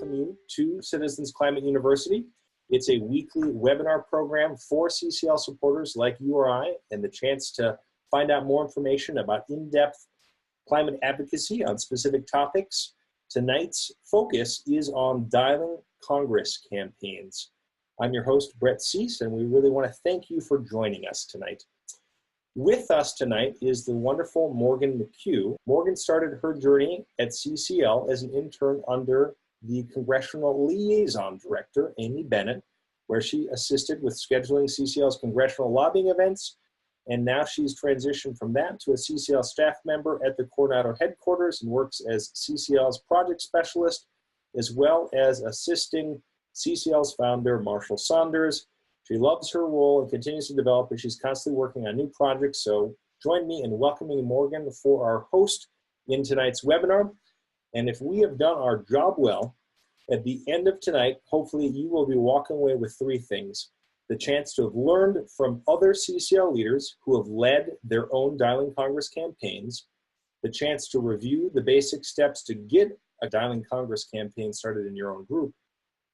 welcome you to Citizens Climate University. It's a weekly webinar program for CCL supporters like you or I, and the chance to find out more information about in-depth climate advocacy on specific topics. Tonight's focus is on dialing Congress campaigns. I'm your host, Brett Cease, and we really want to thank you for joining us tonight. With us tonight is the wonderful Morgan McCue. Morgan started her journey at CCL as an intern under the Congressional Liaison Director, Amy Bennett, where she assisted with scheduling CCL's congressional lobbying events. And now she's transitioned from that to a CCL staff member at the Coronado headquarters and works as CCL's project specialist, as well as assisting CCL's founder, Marshall Saunders. She loves her role and continues to develop, and she's constantly working on new projects. So join me in welcoming Morgan for our host in tonight's webinar. And if we have done our job well, at the end of tonight, hopefully you will be walking away with three things. The chance to have learned from other CCL leaders who have led their own Dialing Congress campaigns, the chance to review the basic steps to get a Dialing Congress campaign started in your own group,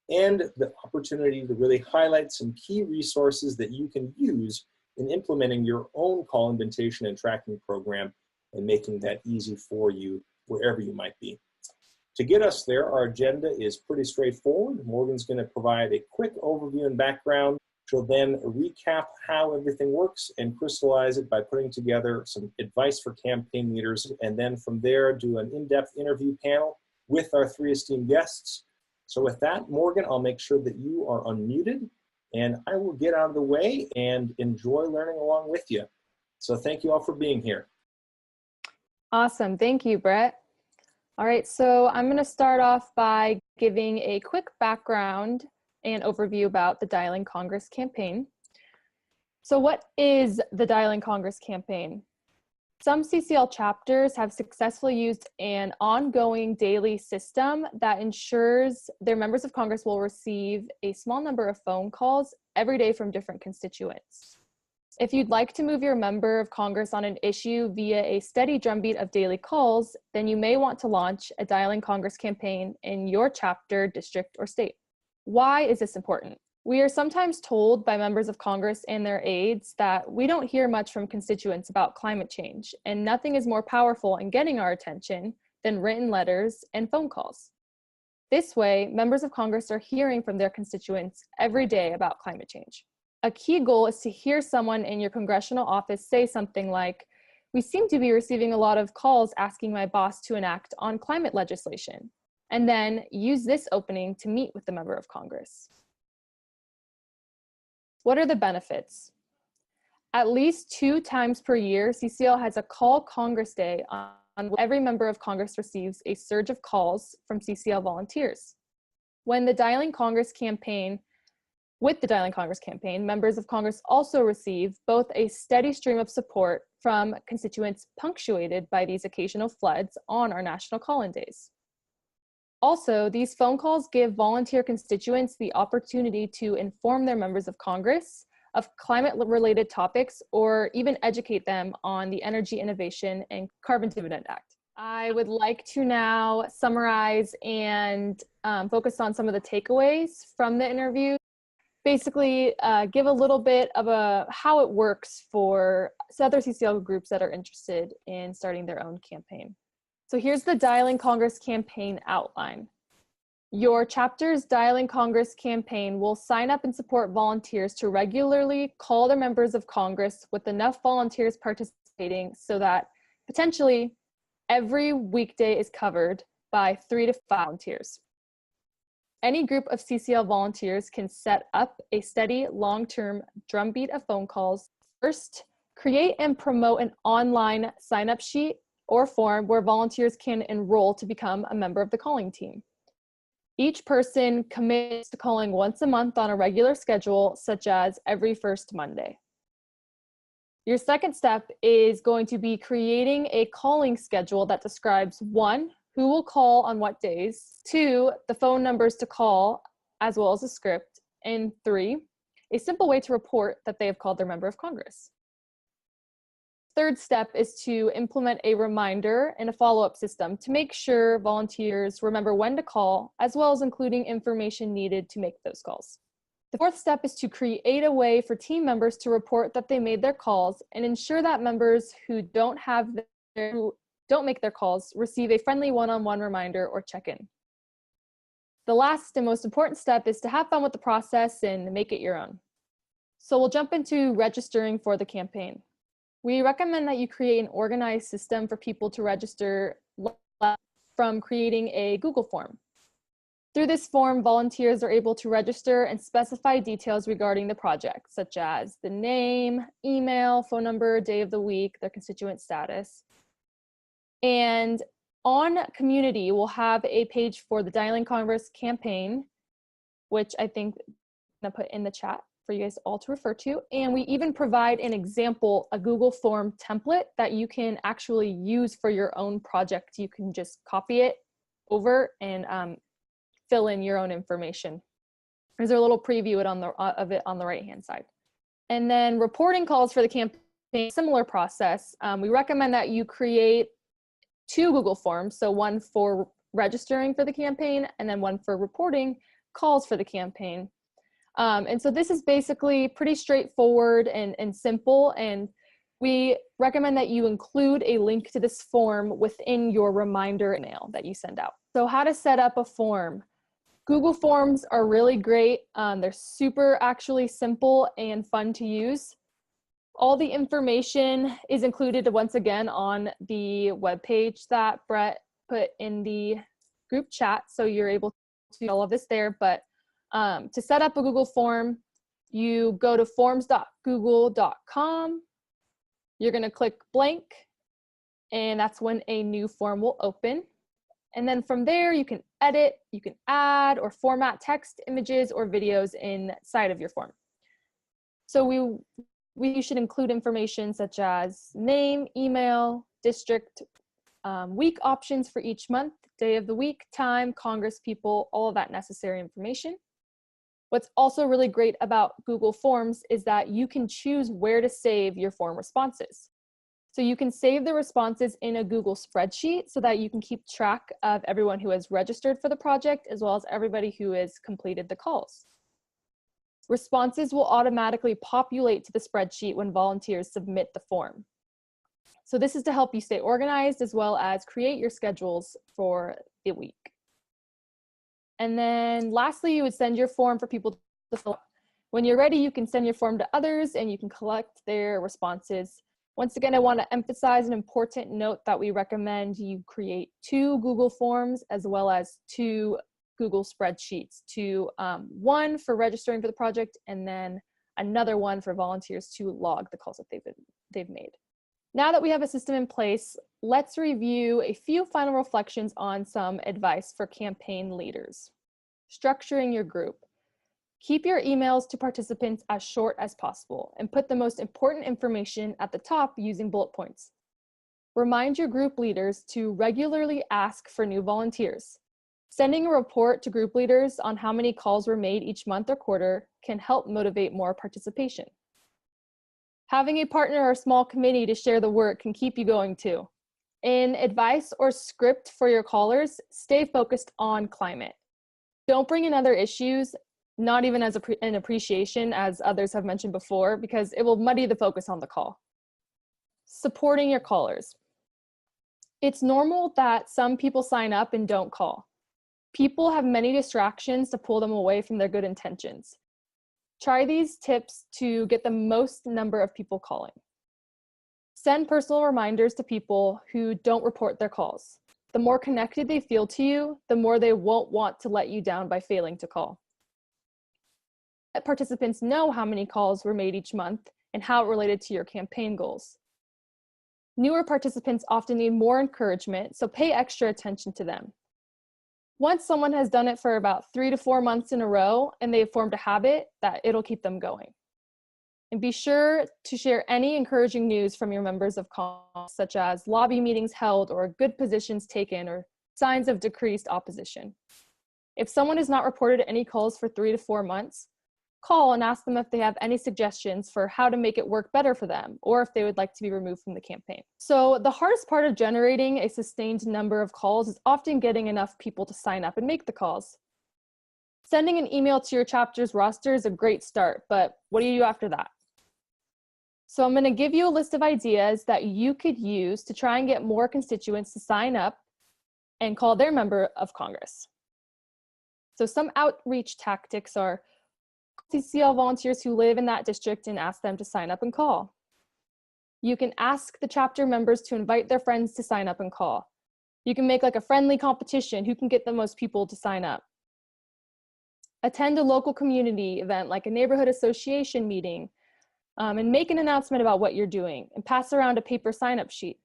and the opportunity to really highlight some key resources that you can use in implementing your own call invitation and tracking program and making that easy for you wherever you might be. To get us there, our agenda is pretty straightforward. Morgan's going to provide a quick overview and background. She'll then recap how everything works and crystallize it by putting together some advice for campaign leaders, and then from there do an in-depth interview panel with our three esteemed guests. So with that, Morgan, I'll make sure that you are unmuted, and I will get out of the way and enjoy learning along with you. So thank you all for being here. Awesome. Thank you, Brett. All right, so I'm going to start off by giving a quick background and overview about the Dialing Congress campaign. So what is the Dialing Congress campaign? Some CCL chapters have successfully used an ongoing daily system that ensures their members of Congress will receive a small number of phone calls every day from different constituents. If you'd like to move your member of Congress on an issue via a steady drumbeat of daily calls, then you may want to launch a Dialing Congress campaign in your chapter, district, or state. Why is this important? We are sometimes told by members of Congress and their aides that we don't hear much from constituents about climate change, and nothing is more powerful in getting our attention than written letters and phone calls. This way, members of Congress are hearing from their constituents every day about climate change. A key goal is to hear someone in your congressional office say something like, "We seem to be receiving a lot of calls asking my boss to enact on climate legislation," and then use this opening to meet with the member of Congress. What are the benefits? At least 2 times per year, CCL has a Call Congress Day on which every member of Congress receives a surge of calls from CCL volunteers. With the Dialing Congress campaign, members of Congress also receive both a steady stream of support from constituents punctuated by these occasional floods on our national call-in days. Also, these phone calls give volunteer constituents the opportunity to inform their members of Congress of climate-related topics or even educate them on the Energy Innovation and Carbon Dividend Act. I would like to now summarize and focus on some of the takeaways from the interview. Basically, give a little bit of how it works for other CCL groups that are interested in starting their own campaign. So here's the Dialing Congress campaign outline. Your chapter's Dialing Congress campaign will sign up and support volunteers to regularly call their members of Congress with enough volunteers participating so that potentially every weekday is covered by 3 to 5 volunteers. Any group of CCL volunteers can set up a steady, long-term drumbeat of phone calls. First, create and promote an online sign-up sheet or form where volunteers can enroll to become a member of the calling team. Each person commits to calling once a month on a regular schedule, such as every first Monday. Your second step is going to be creating a calling schedule that describes 1, who will call on what days, 2, the phone numbers to call, as well as a script, and 3, a simple way to report that they have called their member of Congress. third step is to implement a reminder and a follow-up system to make sure volunteers remember when to call, as well as including information needed to make those calls. The fourth step is to create a way for team members to report that they made their calls and ensure that members who don't make their calls receive a friendly one-on-one reminder or check-in. The last and most important step is to have fun with the process and make it your own. So we'll jump into registering for the campaign. We recommend that you create an organized system for people to register from creating a Google form. Through this form, volunteers are able to register and specify details regarding the project, such as the name, email, phone number, day of the week, their constituent status. And on Community, we'll have a page for the Dialing Congress campaign, which I think I'm gonna put in the chat for you guys all to refer to. And we even provide an example, a Google form template that you can actually use for your own project. You can just copy it over and fill in your own information. There's a little preview of it on the right-hand side. And then reporting calls for the campaign, similar process. We recommend that you create 2 Google forms, so one for registering for the campaign and then one for reporting calls for the campaign. And so this is basically pretty straightforward and simple, and we recommend that you include a link to this form within your reminder email that you send out. So how to set up a form. Google Forms are really great. They're super actually simple and fun to use. All the information is included once again on the webpage that Brett put in the group chat, so you're able to do all of this there. But to set up a Google form, you go to forms.google.com. You're going to click blank, and that's when a new form will open. And then from there, you can edit, you can add or format text, images, or videos inside of your form. So we should include information such as name, email, district, week options for each month, day of the week, time, Congress people, all of that necessary information. What's also really great about Google Forms is that you can choose where to save your form responses. So you can save the responses in a Google spreadsheet so that you can keep track of everyone who has registered for the project, as well as everybody who has completed the calls. Responses will automatically populate to the spreadsheet when volunteers submit the form. So this is to help you stay organized as well as create your schedules for the week. And then lastly, you would send your form for people to fill out. When you're ready, you can send your form to others and you can collect their responses. Once again, I want to emphasize an important note that we recommend you create 2 Google Forms as well as 2 Google spreadsheets, one for registering for the project and then another one for volunteers to log the calls that they've made. Now that we have a system in place, let's review a few final reflections on some advice for campaign leaders. Structuring your group. Keep your emails to participants as short as possible and put the most important information at the top using bullet points. Remind your group leaders to regularly ask for new volunteers. Sending a report to group leaders on how many calls were made each month or quarter can help motivate more participation. Having a partner or small committee to share the work can keep you going too. In advice or script for your callers, stay focused on climate. Don't bring in other issues, not even as an appreciation, as others have mentioned before, because it will muddy the focus on the call. Supporting your callers. It's normal that some people sign up and don't call. People have many distractions to pull them away from their good intentions. Try these tips to get the most number of people calling. Send personal reminders to people who don't report their calls. The more connected they feel to you, the more they won't want to let you down by failing to call. Let participants know how many calls were made each month and how it related to your campaign goals. Newer participants often need more encouragement, so pay extra attention to them. Once someone has done it for about 3 to 4 months in a row and they've formed a habit, that it'll keep them going. And be sure to share any encouraging news from your members of Congress, such as lobby meetings held or good positions taken or signs of decreased opposition. If someone has not reported any calls for 3 to 4 months, call and ask them if they have any suggestions for how to make it work better for them, or if they would like to be removed from the campaign. So the hardest part of generating a sustained number of calls is often getting enough people to sign up and make the calls. Sending an email to your chapter's roster is a great start, but what do you do after that? So I'm going to give you a list of ideas that you could use to try and get more constituents to sign up and call their member of Congress. So some outreach tactics are CCL volunteers who live in that district and ask them to sign up and call. You can ask the chapter members to invite their friends to sign up and call. You can make like a friendly competition who can get the most people to sign up. Attend a local community event like a neighborhood association meeting, and make an announcement about what you're doing and pass around a paper sign-up sheet.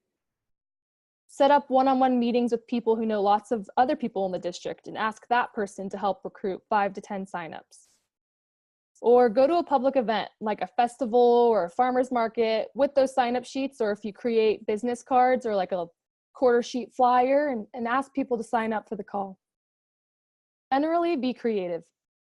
Set up one-on-one meetings with people who know lots of other people in the district and ask that person to help recruit 5 to 10 sign-ups. Or go to a public event like a festival or a farmer's market with those sign-up sheets, or if you create business cards or like a quarter sheet flyer, and ask people to sign up for the call. Generally, be creative.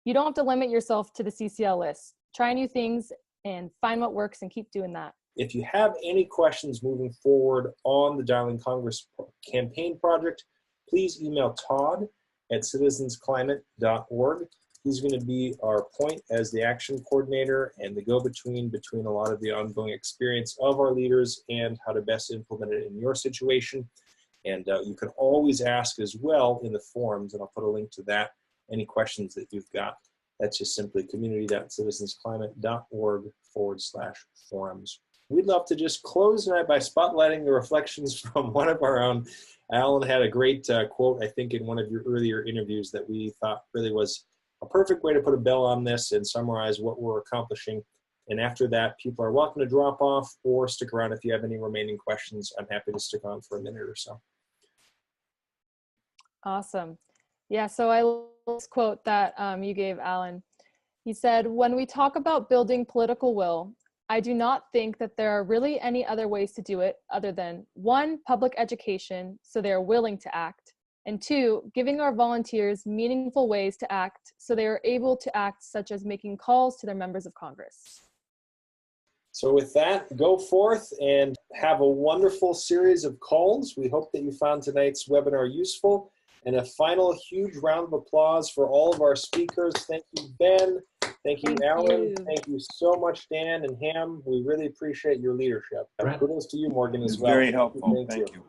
You don't have to limit yourself to the CCL list. Try new things and find what works and keep doing that. If you have any questions moving forward on the Dialing Congress campaign project, please email Todd at citizensclimate.org. He's going to be our point as the action coordinator and the go-between between a lot of the ongoing experience of our leaders and how to best implement it in your situation. And you can always ask as well in the forums, and I'll put a link to that, any questions that you've got. That's just simply community.citizensclimate.org/forums. We'd love to just close tonight by spotlighting the reflections from one of our own. Alan had a great quote, I think, in one of your earlier interviews that we thought really was a perfect way to put a bell on this and summarize what we're accomplishing. And after that, people are welcome to drop off or stick around if you have any remaining questions. I'm happy to stick on for a minute or so. Awesome. Yeah, so I love this quote that you gave, Alan. He said, "When we talk about building political will, I do not think that there are really any other ways to do it other than 1, public education, so they are willing to act, and 2, giving our volunteers meaningful ways to act so they are able to act, such as making calls to their members of Congress." So with that, go forth and have a wonderful series of calls. We hope that you found tonight's webinar useful. And a final huge round of applause for all of our speakers. Thank you, Ben. Thank you, Alan. Thank you so much, Dan and Ham. We really appreciate your leadership. Brett. Kudos to you, Morgan, as well. Very helpful. Thank you.